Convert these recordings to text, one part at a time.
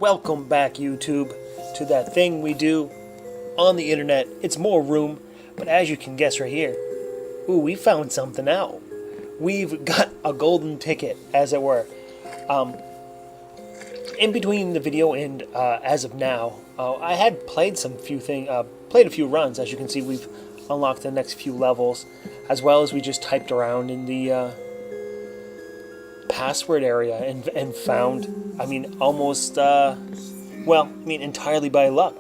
Welcome back, YouTube, to that thing we do on the internet. It's more Rheum, but as you can guess right here, ooh, we found something out. We've got a golden ticket, as it were. In between the video and as of now, I had played played a few runs. As you can see, we've unlocked the next few levels, as well as we just typed around in the password area and found, almost, entirely by luck,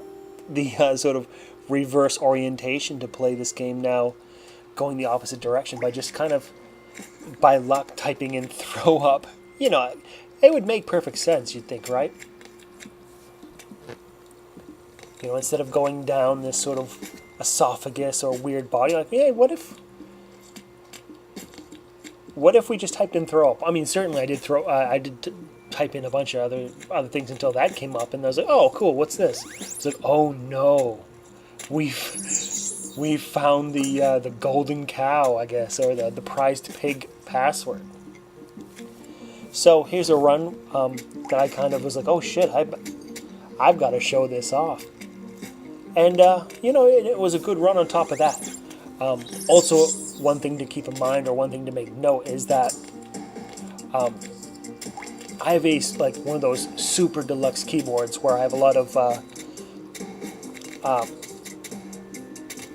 the sort of reverse orientation to play this game now, going the opposite direction by just kind of, by luck, typing in throw up. You know, it would make perfect sense, you'd think, right? You know, instead of going down this sort of esophagus or weird body, like, hey, what if we just typed in throw up? I mean, certainly I did type in a bunch of other things until that came up, and I was like, oh, cool, what's this? It's like, oh no, we've found the golden cow, I guess, or the prized pig password. So here's a run that I kind of was like, oh shit, I've got to show this off. And, it was a good run on top of that. Also, one thing to keep in mind, or one thing to make note, is that I have one of those super deluxe keyboards where I have a lot of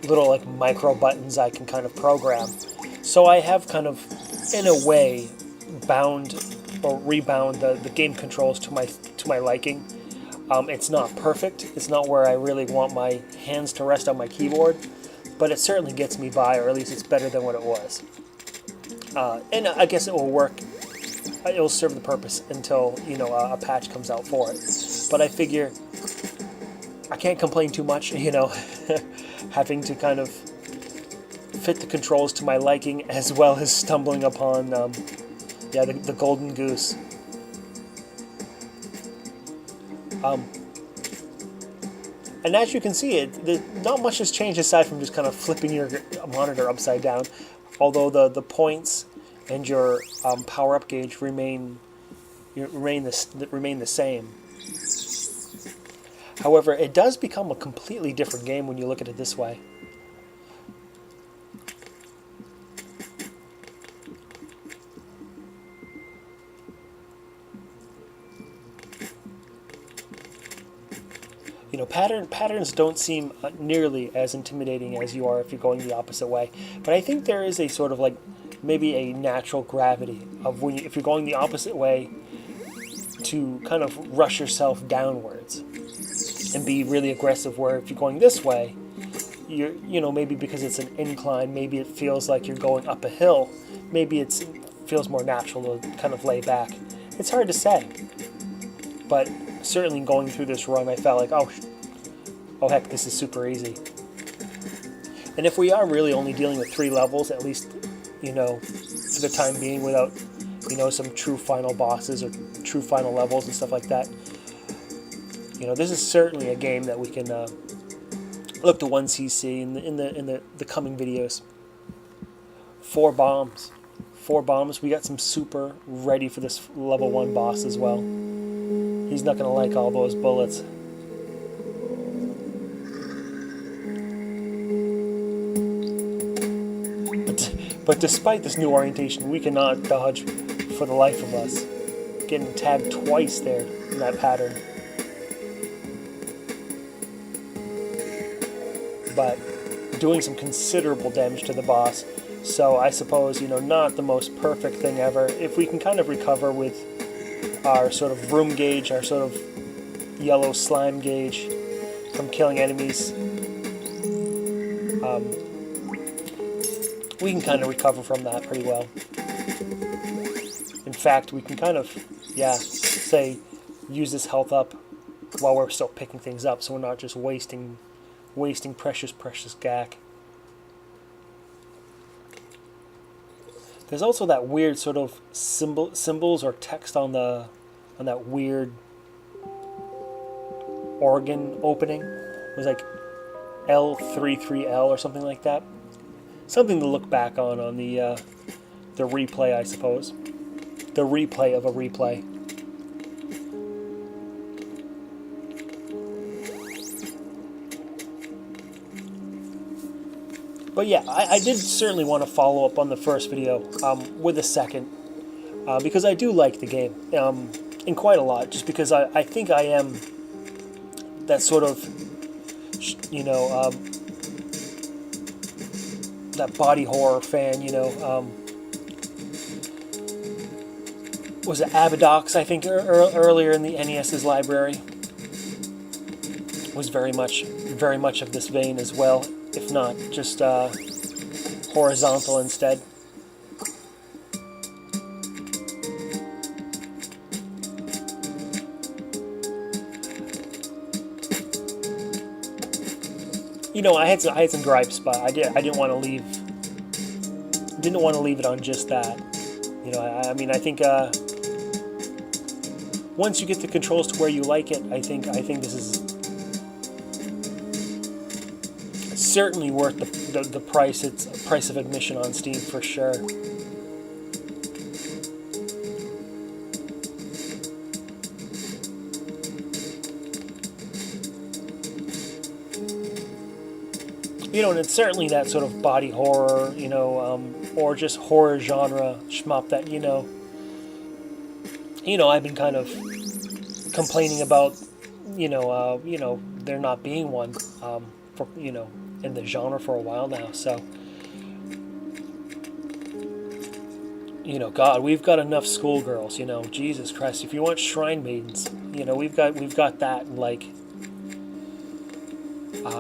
little micro buttons I can kind of program. So I have kind of, in a way, bound or rebound the game controls to my liking. It's not perfect. It's not where I really want my hands to rest on my keyboard, but it certainly gets me by, or at least it's better than what it was. And I guess it will work. It will serve the purpose until, a patch comes out for it. But I figure I can't complain too much, having to kind of fit the controls to my liking, as well as stumbling upon, the golden goose. And as you can see, not much has changed aside from just kind of flipping your monitor upside down. Although the points and your power-up gauge remain the same. However, it does become a completely different game when you look at it this way. Patterns don't seem nearly as intimidating as you are if you're going the opposite way. But I think there is a sort of maybe a natural gravity of if you're going the opposite way, to kind of rush yourself downwards and be really aggressive. Where if you're going this way, maybe because it's an incline, maybe it feels like you're going up a hill. Maybe it feels more natural to kind of lay back. It's hard to say. But certainly going through this run, I felt like, oh heck, this is super easy. And if we are really only dealing with 3 levels, at least, for the time being, without, some true final bosses or true final levels and stuff like that, this is certainly a game that we can look to 1cc in the coming videos. 4 bombs. 4 bombs. We got some super ready for this level 1 boss as well. He's not going to like all those bullets. But despite this new orientation, we cannot dodge for the life of us. Getting tagged twice there in that pattern. But doing some considerable damage to the boss. So I suppose, not the most perfect thing ever. If we can kind of recover with our sort of Rheum gauge, our sort of yellow slime gauge from killing enemies, we can kind of recover from that pretty well. In fact, we can kind of, use this health up while we're still picking things up, so we're not just wasting precious gack. There's also that weird sort of symbols or text on that weird organ opening. It was like L33L or something like that. Something to look back on the replay, I suppose. The replay of a replay. But yeah, I did certainly want to follow up on the first video with a second, because I do like the game, and quite a lot, just because I think I am that sort of, you know, that body horror fan, you know. Was it Abadox, I think, earlier in the NES's library? Was very much of this vein as well, if not just horizontal instead. You know, I had some gripes, but I didn't want to leave it on just that. You know, I mean, I think once you get the controls to where you like it, I think this is certainly worth the price. It's a price of admission on Steam for sure. You know, and it's certainly that sort of body horror, you know, or just horror genre shmup that, you know, I've been kind of complaining about, you know, there not being one, for, you know, in the genre for a while now. So, you know, God, we've got enough schoolgirls, you know, Jesus Christ. If you want shrine maidens, you know, we've got that, like,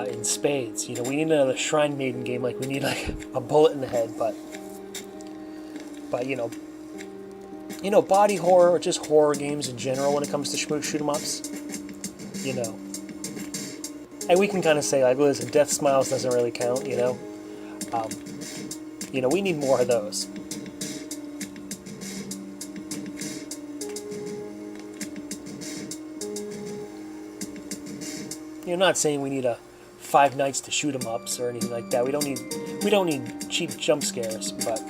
in spades. You know, we need another shrine maiden game, like we need like a bullet in the head, but you know, body horror or just horror games in general when it comes to shoot 'em ups, you know. And we can kind of say, like, listen, Death Smiles doesn't really count, you know. You know, we need more of those. You're not saying we need a Five Nights to Shoot 'em Ups or anything like that. We don't need cheap jump scares, but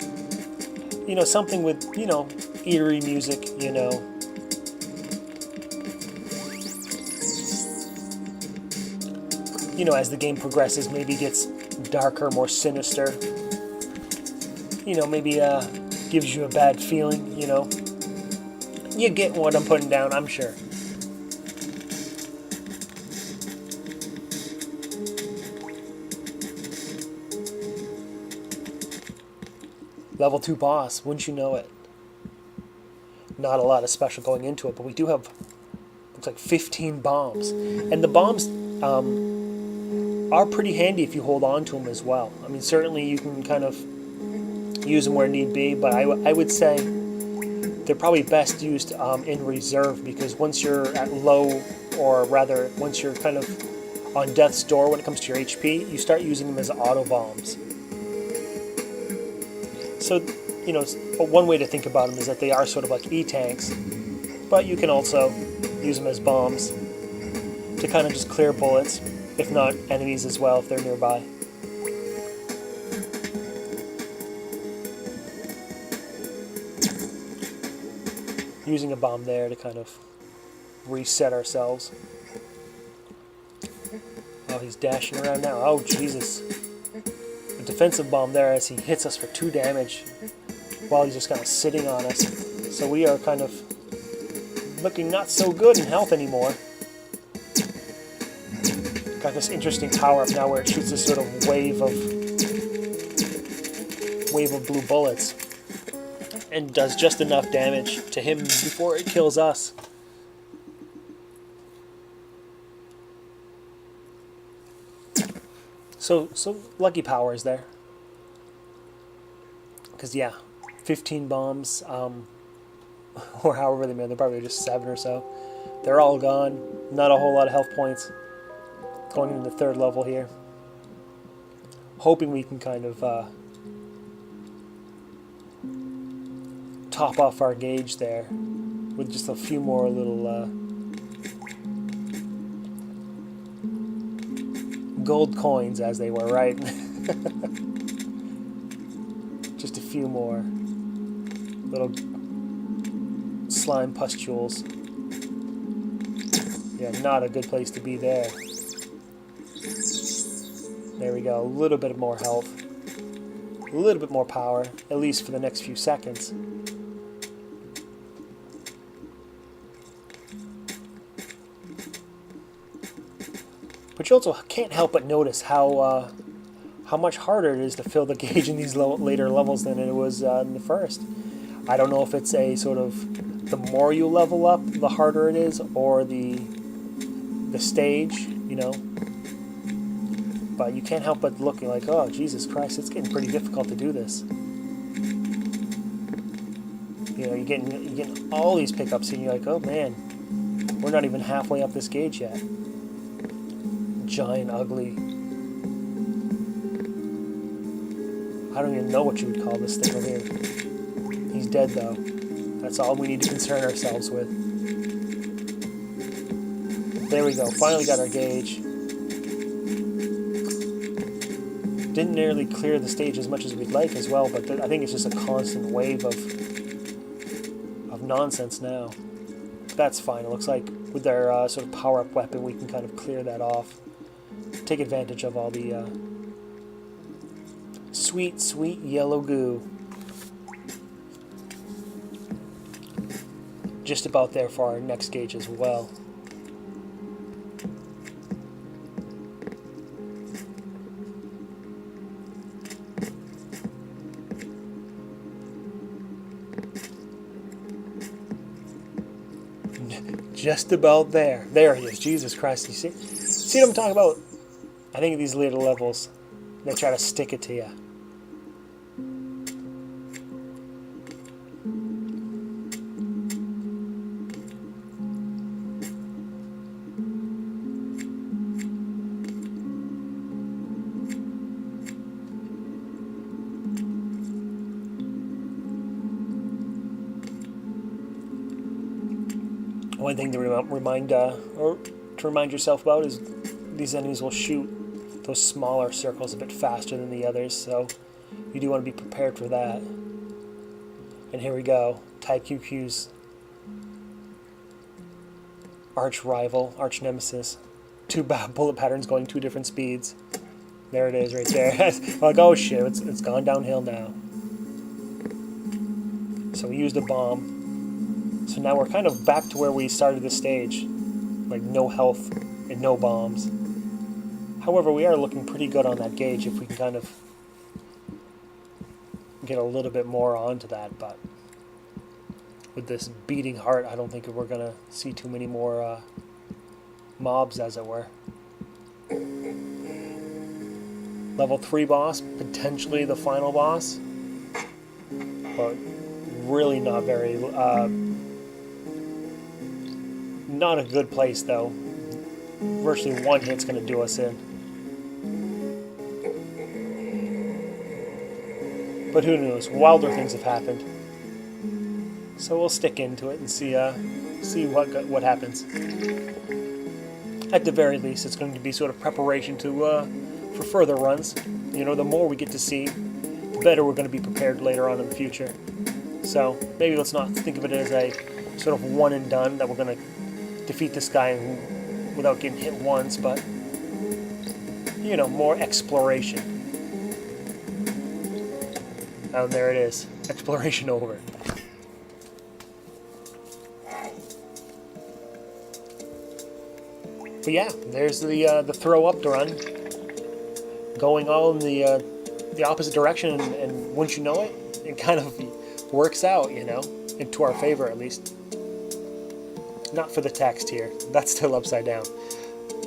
you know, something with, you know, eerie music, you know. You know, as the game progresses, maybe gets darker, more sinister. You know, maybe gives you a bad feeling, you know. You get what I'm putting down, I'm sure. Level 2 boss, wouldn't you know it? Not a lot of special going into it, but we do have, looks like 15 bombs. And the bombs are pretty handy if you hold on to them as well. I mean, certainly you can kind of use them where need be, but I would say they're probably best used in reserve, because once you're at low, or rather, once you're kind of on death's door when it comes to your HP, you start using them as auto bombs. So, you know, one way to think about them is that they are sort of like E-tanks, but you can also use them as bombs to kind of just clear bullets, if not enemies as well, if they're nearby. Using a bomb there to kind of reset ourselves. Oh, he's dashing around now. Oh, Jesus. A defensive bomb there as he hits us for 2 damage while he's just kind of sitting on us. So we are kind of looking not so good in health anymore. Got this interesting power up now where it shoots this sort of wave of blue bullets and does just enough damage to him before it kills us. So lucky powers there. Because, yeah, 15 bombs, or however they made, they're probably just 7 or so. They're all gone. Not a whole lot of health points. Going into the 3rd level here. Hoping we can kind of top off our gauge there with just a few more little gold coins, as they were, right? Just a few more little slime pustules. Yeah, not a good place to be there. There we go, a little bit more health. a little bit more power, at least for the next few seconds. But you also can't help but notice how much harder it is to fill the gauge in these later levels than it was in the first. I don't know if it's a sort of, the more you level up, the harder it is, or the stage, you know. But you can't help but looking like, oh, Jesus Christ, it's getting pretty difficult to do this. You know, you're getting all these pickups, and you're like, oh man, we're not even halfway up this gauge yet. Giant, ugly. I don't even know what you would call this thing over here. He's dead though. That's all we need to concern ourselves with. There we go. Finally got our gauge. Didn't nearly clear the stage as much as we'd like as well, but I think it's just a constant wave of nonsense now. That's fine. It looks like with our sort of power-up weapon, we can kind of clear that off. Take advantage of all the sweet, sweet yellow goo. Just about there for our next gauge as well. Just about there. There he is. Jesus Christ. You see what I'm talking about? I think these later levels, they try to stick it to you. One thing to remind yourself about is these enemies will shoot those smaller circles a bit faster than the others, so you do want to be prepared for that. And here we go, Type QQ's arch rival, arch nemesis. Two bullet patterns going two different speeds. There it is, right there. Like, oh shit, it's gone downhill now. So we used a bomb. So now we're kind of back to where we started the stage, like no health and no bombs. However, we are looking pretty good on that gauge if we can kind of get a little bit more onto that, but with this beating heart, I don't think we're going to see too many more mobs, as it were. Level 3 boss, potentially the final boss, but really not very... not a good place, though. Virtually one hit's going to do us in. But who knows? Wilder things have happened. So we'll stick into it and see what happens. At the very least, it's going to be sort of preparation to for further runs. You know, the more we get to see, the better we're going to be prepared later on in the future. So maybe let's not think of it as a sort of one and done, that we're going to defeat this guy without getting hit once, but, you know, more exploration. And there it is. Exploration over. But yeah, there's the throw up run. Going all in the opposite direction, and wouldn't you know it, it kind of works out, you know, into our favor at least. Not for the text here. That's still upside down.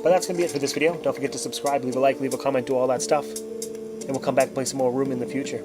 But that's going to be it for this video. Don't forget to subscribe, leave a like, leave a comment, do all that stuff. And we'll come back and play some more Rheum in the future.